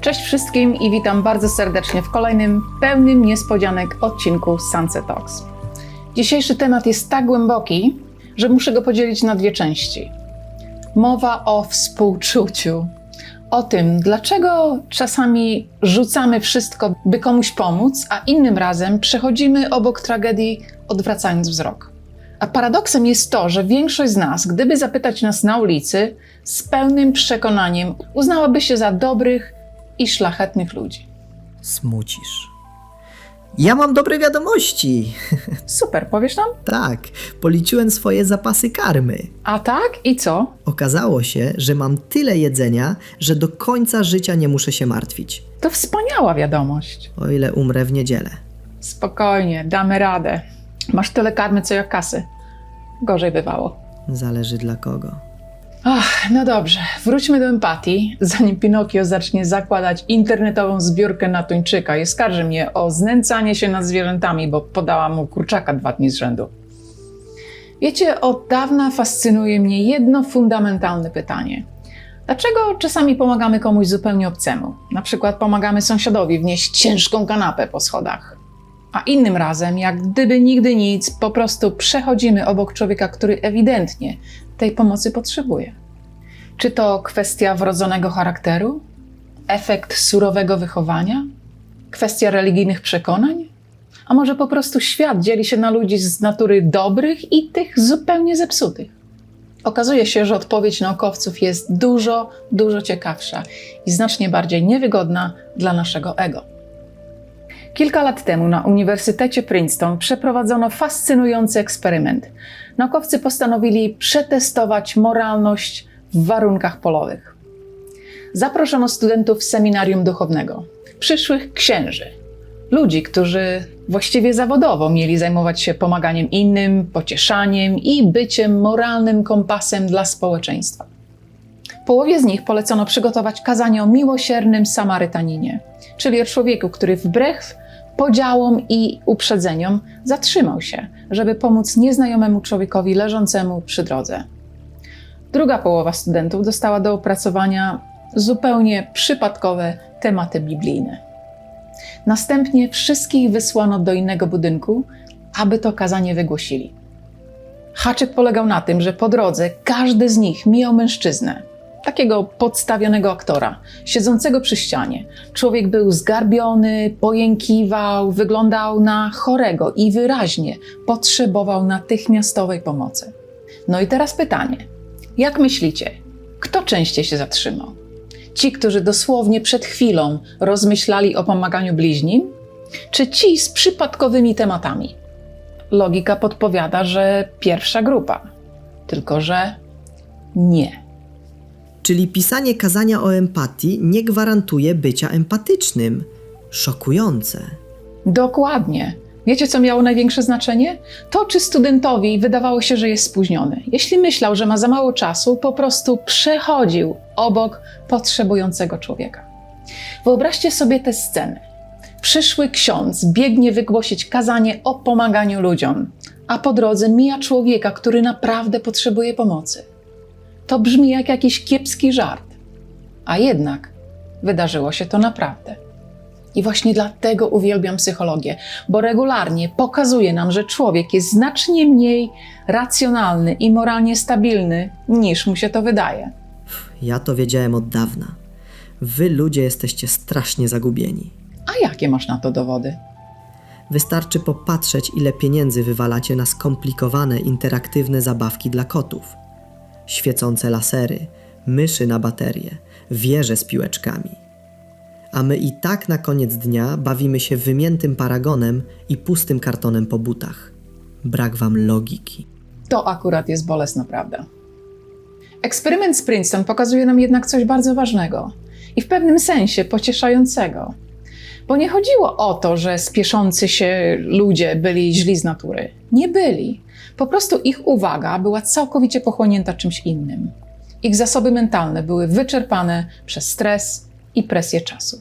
Cześć wszystkim i witam bardzo serdecznie w kolejnym, pełnym niespodzianek odcinku Sunset Talks. Dzisiejszy temat jest tak głęboki, że muszę go podzielić na dwie części. Mowa o współczuciu. O tym, dlaczego czasami rzucamy wszystko, by komuś pomóc, a innym razem przechodzimy obok tragedii, odwracając wzrok. A paradoksem jest to, że większość z nas, gdyby zapytać nas na ulicy, z pełnym przekonaniem uznałaby się za dobrych i szlachetnych ludzi. Smucisz. Ja mam dobre wiadomości. Super, powiesz nam? Tak, policzyłem swoje zapasy karmy. A tak? I co? Okazało się, że mam tyle jedzenia, że do końca życia nie muszę się martwić. To wspaniała wiadomość. O ile umrę w niedzielę. Spokojnie, damy radę. Masz tyle karmy, co jak kasy. Gorzej bywało. Zależy dla kogo. Ach, no dobrze, wróćmy do empatii, zanim Pinokio zacznie zakładać internetową zbiórkę na tuńczyka i skarży mnie o znęcanie się nad zwierzętami, bo podałam mu kurczaka 2 dni z rzędu. Wiecie, od dawna fascynuje mnie jedno fundamentalne pytanie. Dlaczego czasami pomagamy komuś zupełnie obcemu? Na przykład pomagamy sąsiadowi wnieść ciężką kanapę po schodach. A innym razem, jak gdyby nigdy nic, po prostu przechodzimy obok człowieka, który ewidentnie tej pomocy potrzebuje. Czy to kwestia wrodzonego charakteru? Efekt surowego wychowania? Kwestia religijnych przekonań? A może po prostu świat dzieli się na ludzi z natury dobrych i tych zupełnie zepsutych? Okazuje się, że odpowiedź naukowców jest dużo ciekawsza i znacznie bardziej niewygodna dla naszego ego. Kilka lat temu na Uniwersytecie Princeton przeprowadzono fascynujący eksperyment. Naukowcy postanowili przetestować moralność w warunkach polowych. Zaproszono studentów seminarium duchownego, przyszłych księży, ludzi, którzy właściwie zawodowo mieli zajmować się pomaganiem innym, pocieszaniem i byciem moralnym kompasem dla społeczeństwa. Połowie z nich polecono przygotować kazanie o miłosiernym Samarytaninie, czyli o człowieku, który wbrew podziałom i uprzedzeniom zatrzymał się, żeby pomóc nieznajomemu człowiekowi leżącemu przy drodze. Druga połowa studentów dostała do opracowania zupełnie przypadkowe tematy biblijne. Następnie wszystkich wysłano do innego budynku, aby to kazanie wygłosili. Haczyk polegał na tym, że po drodze każdy z nich mijał mężczyznę, takiego podstawionego aktora, siedzącego przy ścianie. Człowiek był zgarbiony, pojękiwał, wyglądał na chorego i wyraźnie potrzebował natychmiastowej pomocy. No i teraz pytanie. Jak myślicie, kto częściej się zatrzymał? Ci, którzy dosłownie przed chwilą rozmyślali o pomaganiu bliźnim? Czy ci z przypadkowymi tematami? Logika podpowiada, że pierwsza grupa. Tylko że nie. Czyli pisanie kazania o empatii nie gwarantuje bycia empatycznym. Szokujące. Dokładnie. Wiecie, co miało największe znaczenie? To, czy studentowi wydawało się, że jest spóźniony. Jeśli myślał, że ma za mało czasu, po prostu przechodził obok potrzebującego człowieka. Wyobraźcie sobie tę scenę. Przyszły ksiądz biegnie wygłosić kazanie o pomaganiu ludziom, a po drodze mija człowieka, który naprawdę potrzebuje pomocy. To brzmi jak jakiś kiepski żart, a jednak wydarzyło się to naprawdę. I właśnie dlatego uwielbiam psychologię, bo regularnie pokazuje nam, że człowiek jest znacznie mniej racjonalny i moralnie stabilny, niż mu się to wydaje. Ja to wiedziałem od dawna. Wy ludzie jesteście strasznie zagubieni. A jakie masz na to dowody? Wystarczy popatrzeć, ile pieniędzy wywalacie na skomplikowane, interaktywne zabawki dla kotów. Świecące lasery, myszy na baterie, wieże z piłeczkami. A my i tak na koniec dnia bawimy się wymiętym paragonem i pustym kartonem po butach. Brak wam logiki. To akurat jest bolesna prawda. Eksperyment z Princeton pokazuje nam jednak coś bardzo ważnego i w pewnym sensie pocieszającego. Bo nie chodziło o to, że spieszący się ludzie byli źli z natury. Nie byli. Po prostu ich uwaga była całkowicie pochłonięta czymś innym. Ich zasoby mentalne były wyczerpane przez stres i presję czasu.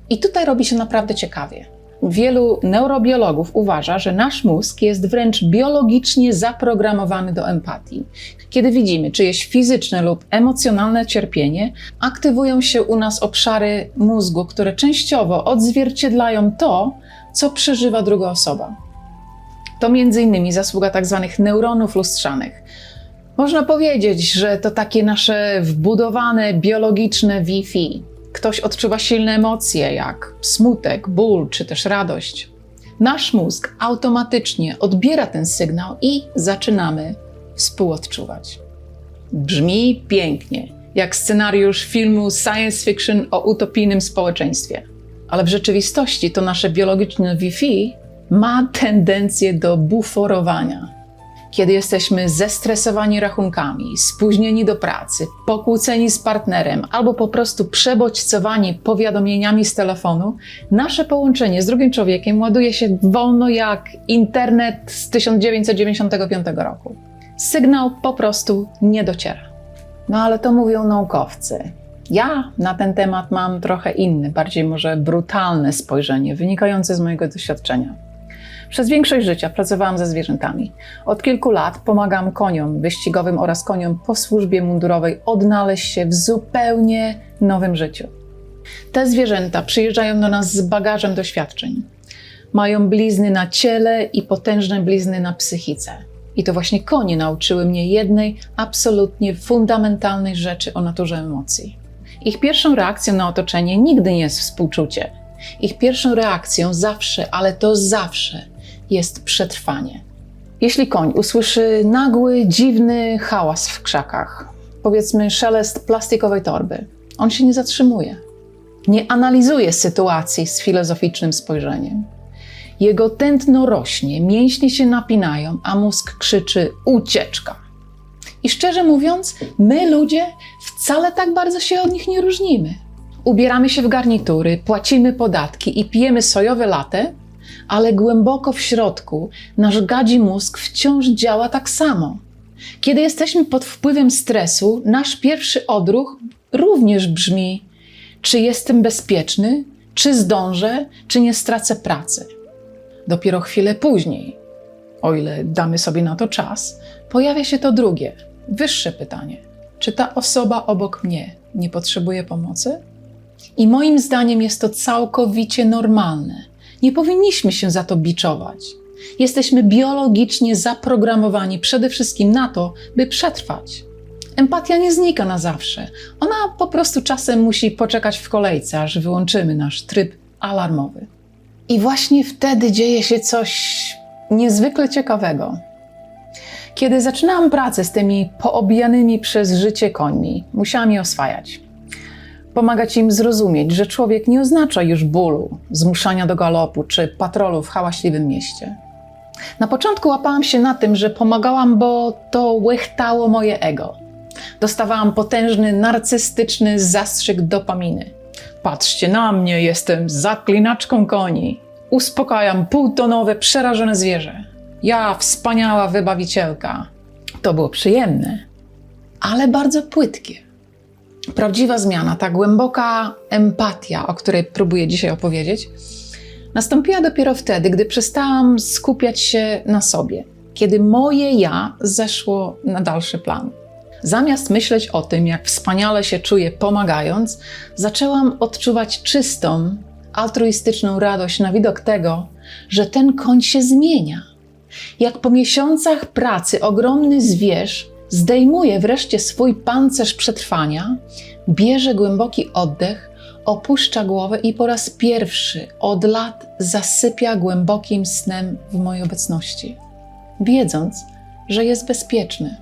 I tutaj robi się naprawdę ciekawie, Wielu neurobiologów uważa, że nasz mózg jest wręcz biologicznie zaprogramowany do empatii. Kiedy widzimy czyjeś fizyczne lub emocjonalne cierpienie, aktywują się u nas obszary mózgu, które częściowo odzwierciedlają to, co przeżywa druga osoba. To m.in. zasługa tzw. neuronów lustrzanych. Można powiedzieć, że to takie nasze wbudowane biologiczne Wi-Fi. Ktoś odczuwa silne emocje, jak smutek, ból czy też radość. Nasz mózg automatycznie odbiera ten sygnał i zaczynamy współodczuwać. Brzmi pięknie, jak scenariusz filmu science fiction o utopijnym społeczeństwie. Ale w rzeczywistości to nasze biologiczne Wi-Fi ma tendencję do buforowania. Kiedy jesteśmy zestresowani rachunkami, spóźnieni do pracy, pokłóceni z partnerem albo po prostu przebodźcowani powiadomieniami z telefonu, nasze połączenie z drugim człowiekiem ładuje się wolno jak internet z 1995 roku. Sygnał po prostu nie dociera. No ale to mówią naukowcy. Ja na ten temat mam trochę inne, bardziej może brutalne spojrzenie, wynikające z mojego doświadczenia. Przez większość życia pracowałam ze zwierzętami. Od kilku lat pomagam koniom wyścigowym oraz koniom po służbie mundurowej odnaleźć się w zupełnie nowym życiu. Te zwierzęta przyjeżdżają do nas z bagażem doświadczeń. Mają blizny na ciele i potężne blizny na psychice. I to właśnie konie nauczyły mnie jednej absolutnie fundamentalnej rzeczy o naturze emocji. Ich pierwszą reakcją na otoczenie nigdy nie jest współczucie. Ich pierwszą reakcją zawsze, ale to zawsze, jest przetrwanie. Jeśli koń usłyszy nagły, dziwny hałas w krzakach, powiedzmy szelest plastikowej torby, on się nie zatrzymuje. Nie analizuje sytuacji z filozoficznym spojrzeniem. Jego tętno rośnie, mięśnie się napinają, a mózg krzyczy ucieczka. I szczerze mówiąc, my ludzie wcale tak bardzo się od nich nie różnimy. Ubieramy się w garnitury, płacimy podatki i pijemy sojowe latte, ale głęboko w środku nasz gadzi mózg wciąż działa tak samo. Kiedy jesteśmy pod wpływem stresu, nasz pierwszy odruch również brzmi: czy jestem bezpieczny, czy zdążę, czy nie stracę pracy. Dopiero chwilę później, o ile damy sobie na to czas, pojawia się to drugie, wyższe pytanie: czy ta osoba obok mnie nie potrzebuje pomocy? I moim zdaniem jest to całkowicie normalne. Nie powinniśmy się za to biczować. Jesteśmy biologicznie zaprogramowani przede wszystkim na to, by przetrwać. Empatia nie znika na zawsze. Ona po prostu czasem musi poczekać w kolejce, aż wyłączymy nasz tryb alarmowy. I właśnie wtedy dzieje się coś niezwykle ciekawego. Kiedy zaczynałam pracę z tymi poobijanymi przez życie końmi, musiałam je oswajać. Pomagać im zrozumieć, że człowiek nie oznacza już bólu, zmuszania do galopu czy patrolu w hałaśliwym mieście. Na początku łapałam się na tym, że pomagałam, bo to łechtało moje ego. Dostawałam potężny, narcystyczny zastrzyk dopaminy. Patrzcie na mnie, jestem zaklinaczką koni. Uspokajam półtonowe, przerażone zwierzę. Ja, wspaniała wybawicielka. To było przyjemne, ale bardzo płytkie. Prawdziwa zmiana, ta głęboka empatia, o której próbuję dzisiaj opowiedzieć, nastąpiła dopiero wtedy, gdy przestałam skupiać się na sobie, kiedy moje ja zeszło na dalszy plan. Zamiast myśleć o tym, jak wspaniale się czuję pomagając, zaczęłam odczuwać czystą, altruistyczną radość na widok tego, że ten koń się zmienia. Jak po miesiącach pracy ogromny zwierz zdejmuje wreszcie swój pancerz przetrwania, bierze głęboki oddech, opuszcza głowę i po raz pierwszy od lat zasypia głębokim snem w mojej obecności, wiedząc, że jest bezpieczny.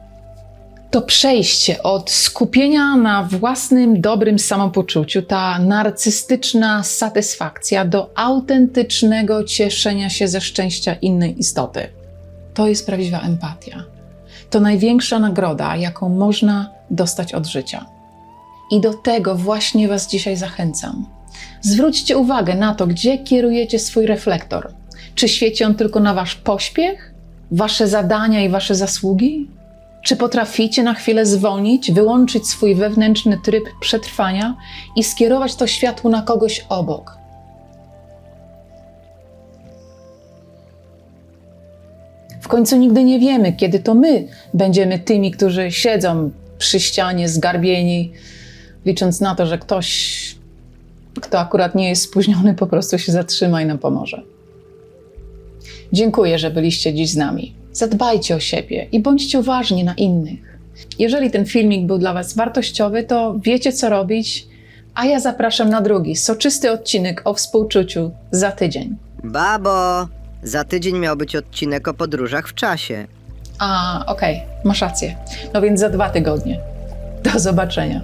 To przejście od skupienia na własnym dobrym samopoczuciu, ta narcystyczna satysfakcja, do autentycznego cieszenia się ze szczęścia innej istoty. To jest prawdziwa empatia. To największa nagroda, jaką można dostać od życia. I do tego właśnie Was dzisiaj zachęcam. Zwróćcie uwagę na to, gdzie kierujecie swój reflektor. Czy świeci on tylko na Wasz pośpiech, Wasze zadania i Wasze zasługi? Czy potraficie na chwilę zwolnić, wyłączyć swój wewnętrzny tryb przetrwania i skierować to światło na kogoś obok? końcu nigdy nie wiemy, kiedy to my będziemy tymi, którzy siedzą przy ścianie zgarbieni, licząc na to, że ktoś, kto akurat nie jest spóźniony, po prostu się zatrzyma i nam pomoże. Dziękuję, że byliście dziś z nami. Zadbajcie o siebie i bądźcie uważni na innych. Jeżeli ten filmik był dla Was wartościowy, to wiecie, co robić, a ja zapraszam na drugi, soczysty odcinek o współczuciu za tydzień. Babo, za tydzień miał być odcinek o podróżach w czasie. Okej, masz rację. No więc za 2 tygodnie. Do zobaczenia.